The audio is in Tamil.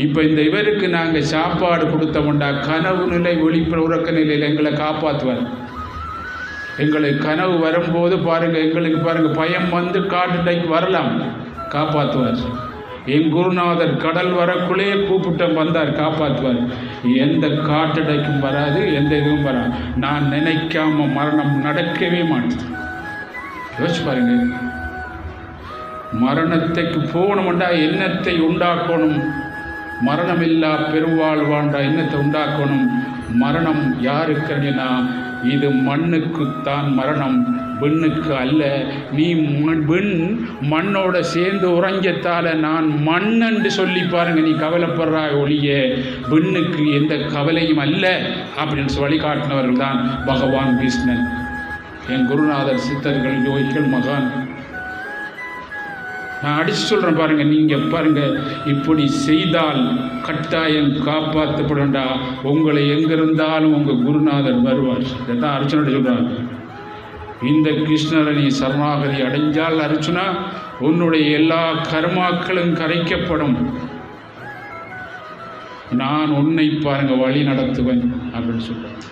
இப்போ இந்த இவருக்கு நாங்கள் சாப்பாடு கொடுத்தோம்டா கனவு நிலை ஒளிப்புற உறக்க நிலையில் எங்களை காப்பாற்றுவார். எங்களுக்கு கனவு வரும்போது பாருங்கள், எங்களுக்கு பாருங்கள் பயம் வந்து காட்டுடைக்கு வரலாம், காப்பாற்றுவார். என் குருநாதர் கடல் வரக்குள்ளே கூப்பிட்ட வந்தார், காப்பாற்றுவார். எந்த காட்டடைக்கும் வராது, எந்த இதுவும் வராது. நான் நினைக்காம மரணம் நடக்கவே மாட்டேன். யோசிச்சு பாருங்க, மரணத்துக்கு போகணும்டா எண்ணத்தை உண்டாக்கணும். மரணமில்லா பெருவாழ்வாண்டா எண்ணத்தை உண்டாக்கணும். மரணம் யாருக்குன்னா இது மண்ணுக்குத்தான் மரணம், பெண்ணுக்கு அல்ல. நீ பெண் மண்ணோட சேர்ந்து உறைஞ்சத்தால் நான் மண் என்று சொல்லி பாருங்க, நீ கவலைப்படுறாய் ஒழிய பெண்ணுக்கு எந்த கவலையும் அல்ல அப்படின்னு வழிகாட்டினவர்கள் தான் பகவான் கிருஷ்ணன். என் குருநாதர், சித்தர்கள், யோகிகள், மகான். நான் அடித்து சொல்கிறேன் பாருங்கள், நீங்கள் பாருங்கள், இப்படி செய்தால் கட்டாயம் காப்பாற்றப்படண்டா. உங்களை எங்கிருந்தாலும் உங்கள் குருநாதர் வருவார். இதைத்தான் அர்ஜுனோட சொல்கிறார். இந்த கிருஷ்ணரை நீ சரணாகதி அடைஞ்சால் அர்ஜுனா, உன்னுடைய எல்லா கர்மாக்களும் கரைக்கப்படும். நான் உன்னை பாருங்கள் வழி நடத்துவேன் அப்படின்னு சொல்கிறேன்.